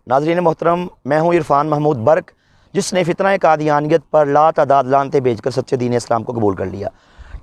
नाज़रीन मोहतरम, मैं हूँ इरफान महमूद बर्क, जिसने फितना कादियानियत पर लातादाद लानते भेजकर सच्चे दीन इस्लाम को कबूल कर लिया।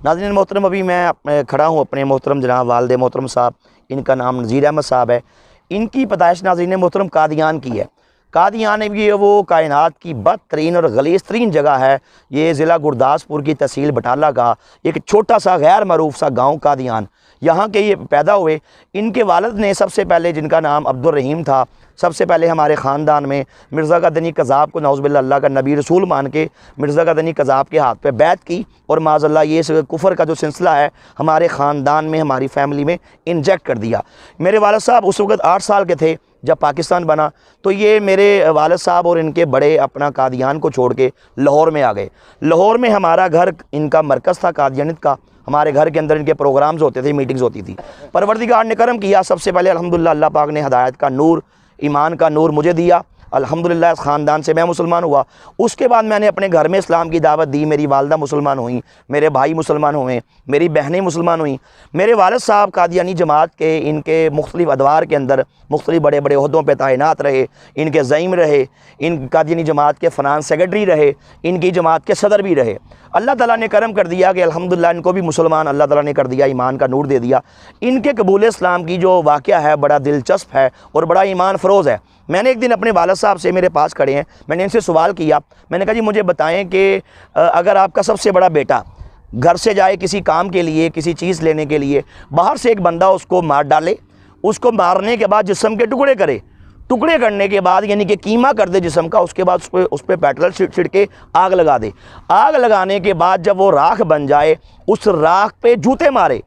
नाज़रीन मोहतरम, अभी मैं खड़ा हूँ अपने मोहतरम जनाब वालिद मोहतरम साहब, इनका नाम नज़ीर अहमद साहब है। इनकी पैदाइश नाज़रीन मोहतरम कादियान की है। कादियान ये वो कायनात की बदतरीन और गलीज़ तरीन जगह है। ये ज़िला गुरदासपुर की तहसील बटाला का एक छोटा सा गैर मरूफ सा गाँव कादियान, यहाँ के ये पैदा हुए। इनके वालिद ने सबसे पहले, जिनका नाम अब्दुल रहीम था, सबसे पहले हमारे ख़ानदान में मिर्ज़ा गदनी कज़ाब को नौज़ुबिल्लाह अल्लाह का नबी रसूल मान के मिर्ज़ा गदनी कज़ाब के हाथ पे बैत की, और माज़अल्लाह ये इस कुफ़र का जो सिलसिला है हमारे ख़ानदान में, हमारी फैमिली में इंजेक्ट कर दिया। मेरे वालिद साहब उस वक़्त 8 साल के थे जब पाकिस्तान बना, तो ये मेरे वालिद साहब और इनके बड़े अपना कादियान को छोड़ के लाहौर में आ गए। लाहौर में हमारा घर, इनका मरकज़ था कादियानियत का। हमारे घर के अंदर इनके प्रोग्राम्स होते थे, मीटिंग्स होती थी। परवरदिगार ने करम किया, सबसे पहले अल्हम्दुलिल्लाह अल्लाह पाक ने हिदायत का नूर, ईमान का नूर मुझे दिया। अल्हम्दुलिल्लाह इस ख़ानदान से मैं मुसलमान हुआ। उसके बाद मैंने अपने घर में इस्लाम की दावत दी। मेरी वालदा मुसलमान हुई, मेरे भाई मुसलमान हुए, मेरी बहनें मुसलमान हुई। मेरे वालिद साहब कादियानी जमात के, इनके मुख्तलिफ़ अदवार के अंदर मुख्तलिफ़ बड़े बड़े ओहदों पर तैनात रहे। इनके ज़ईम रहे, इन कादियानी जमात के फ़िनांस सेक्रेटरी रहे, इनकी जमात के सदर भी रहे। अल्लाह ताला ने करम कर दिया कि अल्हम्दुलिल्लाह इनको भी मुसलमान अल्लाह ताला ने कर दिया, ईमान का नूर दे दिया। इनके कबूल इस्लाम की जो वाक़या है बड़ा दिलचस्प है और बड़ा ईमान फ़रोज़ है। मैंने एक दिन अपने वालिद साहब से, मेरे पास खड़े हैं, मैंने इनसे सवाल किया। मैंने कहा जी मुझे बताएं कि अगर आपका सबसे बड़ा बेटा घर से जाए किसी काम के लिए, किसी चीज़ लेने के लिए, बाहर से एक बंदा उसको मार डाले, उसको मारने के बाद जिस्म के टुकड़े करे, टुकड़े करने के बाद यानी कि कीमा कर दे जिस्म का, उसके बाद उस पर पेट्रोल छिड़क के आग लगा दे। आग लगाने के बाद जब वो राख बन जाए, उस राख पे जूते मारे,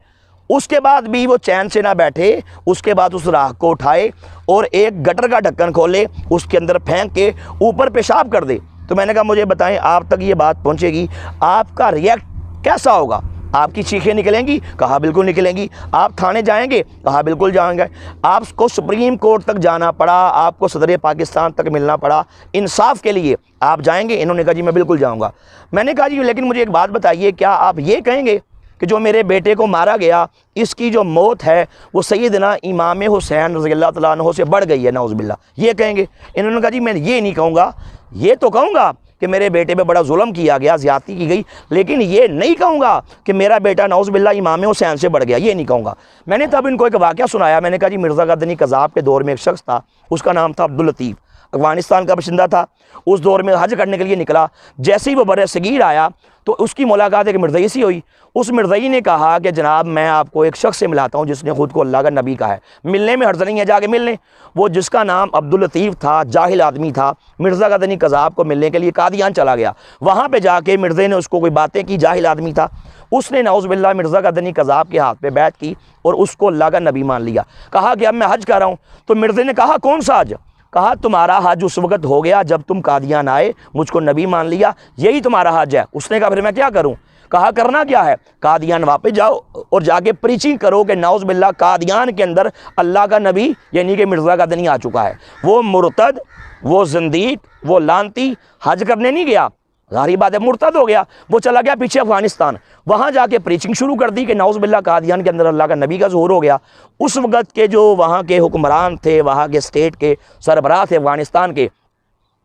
उसके बाद भी वो चैन से ना बैठे। उसके बाद उस राख को उठाए और एक गटर का ढक्कन खोले, उसके अंदर फेंक के ऊपर पेशाब कर दे। तो मैंने कहा मुझे बताएं, आप तक ये बात पहुंचेगी, आपका रिएक्ट कैसा होगा? आपकी चीखें निकलेंगी? कहा बिल्कुल निकलेंगी। आप थाने जाएंगे? कहा बिल्कुल जाएंगे। आपको सुप्रीम कोर्ट तक जाना पड़ा, आपको सदर पाकिस्तान तक मिलना पड़ा इंसाफ के लिए, आप जाएंगे? इन्होंने कहा जी मैं बिल्कुल जाऊंगा। मैंने कहा जी लेकिन मुझे एक बात बताइए, क्या आप ये कहेंगे कि जो मेरे बेटे को मारा गया, इसकी जो मौत है वो सैयदना इमाम हुसैन रज़ियल्लाहु तआला अन्हु से बढ़ गई है? नाउज़ुबिल्लाह, ये कहेंगे? इन्होंने कहा जी मैं ये नहीं कहूँगा, ये तो कहूँगा कि मेरे बेटे पे बड़ा जुल्म किया गया, ज़्यादती की गई, लेकिन ये नहीं कहूँगा कि मेरा बेटा नाउज़ुबिल्लाह इमाम हुसैन से बढ़ गया, ये नहीं कहूँगा। मैंने तब इनको एक वाक़या सुनाया। मैंने कहा जी मिर्ज़ा गदनी कज़ाब के दौर में एक शख्स था, उसका नाम था अब्दुल लतीफ़, अफ़गानिस्तान का बशिंदा था। उस दौर में हज करने के लिए निकला। जैसे ही वो बरे सगीर आया तो उसकी मुलाकात एक मिर्ज़ई से हुई। उस मिर्ज़ई ने कहा कि जनाब मैं आपको एक शख्स से मिलाता हूँ जिसने ख़ुद को अल्लाह का नबी कहा है, मिलने में हर्ज नहीं है, जाके मिलने। वो जिसका नाम अब्दुल लतीफ़ था, जाहिल आदमी था, मिर्ज़ा गदनी कज़ाब को मिलने के लिए कादियान चला गया। वहाँ पर जाके मिर्ज़े ने उसको कोई बातें की, जाहिल आदमी था। उसने नाउज़ुबिल्लाह मिर्ज़ा गदनी कज़ाब के हाथ पे बैत की और उसको अल्लाह का नबी मान लिया। कहा कि अब मैं हज कर रहा हूँ। तो मिर्ज़े ने कहा कौन सा हज? कहा तुम्हारा हज उस वक़्त हो गया जब तुम कादियान आए, मुझको नबी मान लिया, यही तुम्हारा हज है। उसने कहा फिर मैं क्या करूं? कहा करना क्या है? कादियान वापस जाओ और जाके प्रीचिंग करो कि नाउज़ुबिल्लाह कादियान के अंदर अल्लाह का नबी यानी कि मिर्ज़ा गदनी आ चुका है। वो मुर्तद, वो ज़िंदीक, वो लानती हज करने नहीं गया, ज़ाहिर बात है मुर्तद हो गया। वो चला गया पीछे अफ़गानिस्तान, वहाँ जाके प्रीचिंग शुरू कर दी कि नाउज़ुबिल्लाह कादियान के अंदर अल्लाह का नबी का ज़ुहूर हो गया। उस वक़्त के जो वहाँ के हुक्मरान थे, वहाँ के स्टेट के सरबराह थे अफ़गानिस्तान के,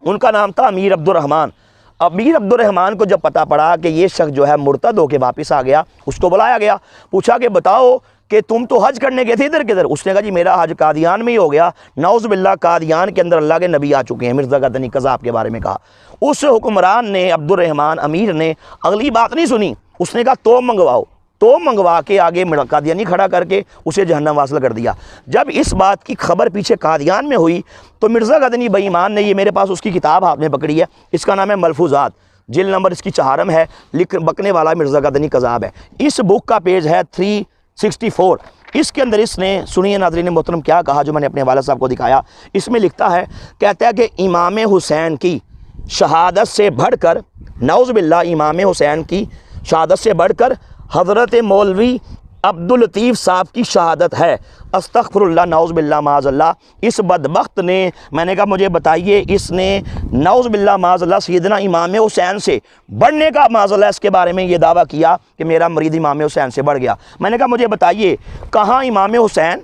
उनका नाम था अमीर अब्दुर्रहमान। अमीर अब्दुर्रहमान को जब पता पड़ा कि ये शख्स जो है मुर्तद होकर वापस आ गया, उसको बुलाया गया, पूछा कि बताओ कि तुम तो हज करने गए थे, इधर किधर? उसने कहा जी मेरा हज कादियान में ही हो गया, नाउज़ुबिल्लाह कादियान के अंदर अल्लाह के नबी आ चुके हैं। मिर्ज़ा गदनी कज़ाब के बारे में कहा। उस हुक्मरान ने, अब्दुर्रहमान अमीर ने अगली बात नहीं सुनी। उसने कहा तो मंगवाओ, तो मंगवा के आगे कादियानी खड़ा करके उसे जहन्नम वासल कर दिया। जब इस बात की खबर पीछे कादियान में हुई तो मिर्ज़ा गदनी बेईमान ने, ये मेरे पास उसकी किताब हाथ में पकड़ी है, इसका नाम है मलफूज़ात, जिल्द नंबर इसकी 4 है, बकने वाला मिर्ज़ा गदनी कज़ाब है। इस बुक का पेज है 364। इसके अंदर इसने, सुनिए नाज़रीन मोहतरम क्या कहा जो मैंने अपने वालिद साहब को दिखाया। इसमें लिखता है, कहता है कि इमाम हुसैन की शहादत से बढ़कर, नाउज़ुबिल्लाह इमाम हुसैन की शहादत से बढ़कर हज़रत मौलवी अब्दुल लतीफ़ साहब की शहादत है। अस्तग़फिरुल्लाह नाउज़ुबिल्लाह माज़अल्लाह। इस बदबख्त ने, मैंने कहा मुझे बताइए, इसने नाउज़ुबिल्लाह माज़अल्लाह सैयदना इमाम हुसैन से बढ़ने का माज़अल्लाह इसके बारे में ये दावा किया कि मेरा मरीद इमाम हुसैन से बढ़ गया। मैंने कहा मुझे बताइए, कहाँ इमाम हुसैन,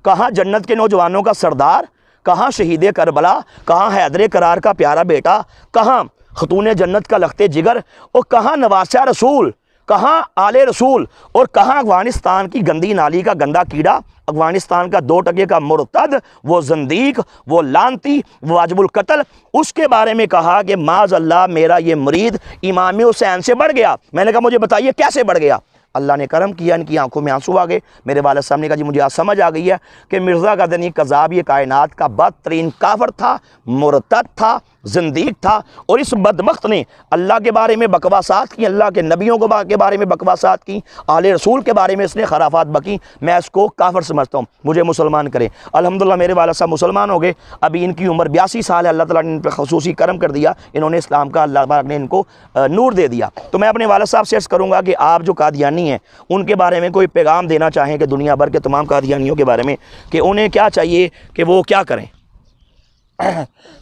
कहाँ जन्नत के नौजवानों का सरदार, कहाँ शहीद करबला, कहाँ हैदर करार का प्यारा बेटा, कहाँ खतून जन्नत का लखते जिगर, और कहाँ नवासा रसूल, कहाँ आले रसूल, और कहाँ अफगानिस्तान की गंदी नाली का गंदा कीड़ा, अफगानिस्तान का 2% का मुर्तद, वो जंदीक, वो लानती, वो वाजिबुल कत्ल। उसके बारे में कहा कि माज अल्लाह मेरा ये मुरीद इमाम हुसैन से बढ़ गया। मैंने कहा मुझे बताइए कैसे बढ़ गया। अल्लाह ने करम किया, इनकी आंखों में आंसू आ गए। मेरे वालिद साहब ने कहा जी मुझे आज समझ आ गई है कि मिर्ज़ा गज़नी कज़ाब ये कायनात का बदतरीन काफर था, मुर्तद था, ज़िंदीक था, और इस बदबख्त ने अल्लाह के बारे में बकवासात की, अल्लाह के नबियों के बारे में बकवासात की, आले रसूल के बारे में इसने खराफात बकी। मैं इसको काफर समझता हूँ, मुझे मुसलमान करें। अल्हम्दुलिल्लाह मेरे वालिद साहब मुसलमान हो गए। अभी इनकी उम्र 82 साल है। अल्लाह ताला ने इन पर ख़ुसूसी करम कर दिया, इन्होंने इस्लाम का अल्लाह पाक ने इनको नूर दे दिया। तो मैं अपने वालिद साहब से अर्ज़ करूँगा कि आप जो कादियानी हैं उनके बारे में कोई पैगाम देना चाहें कि दुनिया भर के तमाम कादियानियों के बारे में कि उन्हें क्या चाहिए कि वो क्या करें।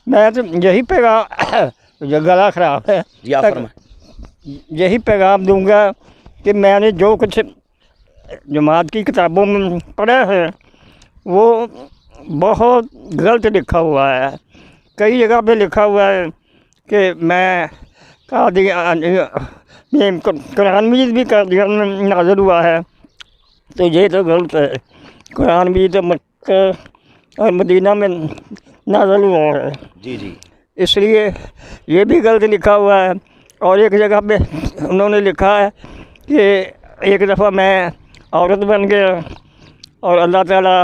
मैं तो यही पैगाम जो गला ख़राब है यही पैगाम दूंगा कि मैंने जो कुछ जमात की किताबों में पढ़ा है वो बहुत गलत लिखा हुआ है। कई जगह पे लिखा हुआ है कि मैं कुरान मजीद भी कादियान में नाज़िल हुआ है, तो ये तो गलत है। कुरान मजीद तो मक्का और मदीना में नाज़िल हुआ है जी जी, इसलिए ये भी गलत लिखा हुआ है। और एक जगह पे उन्होंने लिखा है कि एक दफ़ा मैं औरत बन गया और अल्लाह ताला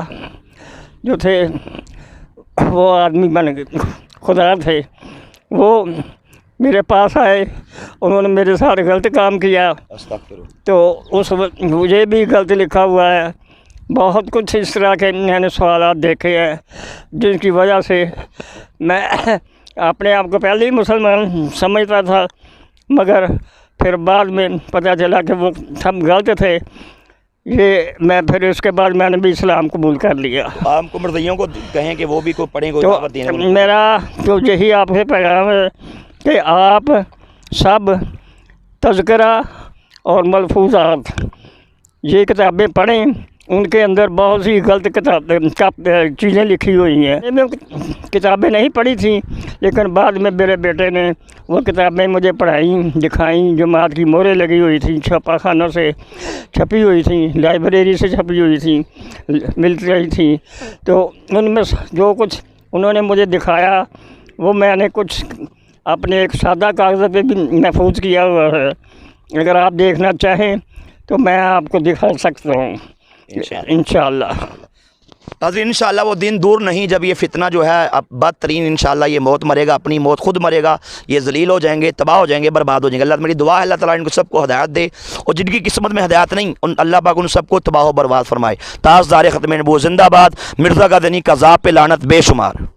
जो थे वो आदमी बन गए, खुदा थे, वो मेरे पास आए, उन्होंने मेरे साथ गलत काम किया, तो उस वक्त मुझे भी गलत लिखा हुआ है। बहुत कुछ इस तरह के मैंने सवालात देखे हैं जिनकी वजह से मैं अपने आप को पहले ही मुसलमान समझता था, मगर फिर बाद में पता चला कि वो सब गलत थे। ये मैं फिर उसके बाद मैंने भी इस्लाम कबूल कर लिया। आपको मर्दियों को कहें कि वो भी कोई पढ़ें, कोई दावत देने तो मेरा तो यही आपसे पैगाम है कि आप सब तज़किरा और मलफूज़ात ये किताबें पढ़ें, उनके अंदर बहुत सी गलत चीज़ें लिखी हुई हैं। मैं किताबें नहीं पढ़ी थी, लेकिन बाद में मेरे बेटे ने वो किताबें मुझे पढ़ाई, दिखाई, जमात की मोहरें लगी हुई थी, छापाखानों से छपी हुई थी, लाइब्रेरी से छपी हुई थी, मिल रही थी। तो उनमें जो कुछ उन्होंने मुझे दिखाया वो मैंने कुछ अपने एक सादा कागज़ पे भी महफूज किया हुआ है। अगर आप देखना चाहें तो मैं आपको दिखा सकता हूँ इंशाअल्लाह। नाज़रीन इंशाअल्लाह वो दिन दूर नहीं जब ये फितना जो है अब बदतरीन इंशाअल्लाह ये मौत मरेगा, अपनी मौत खुद मरेगा, ये जलील हो जाएंगे, तबाह हो जाएंगे, बर्बाद हो जाएंगे। अल्लाह मेरी दुआ है अल्लाह ताला इनको सबको हदायत दे, और जिनकी किस्मत में हदायत नहीं उन अल्लाह पाक उन सबको तबाह बर्बाद फरमाए। ताजदार ख़त्म नबूवत जिंदाबाद। मिर्ज़ा गज़नी कज़ाब पे लानत बेशुमार।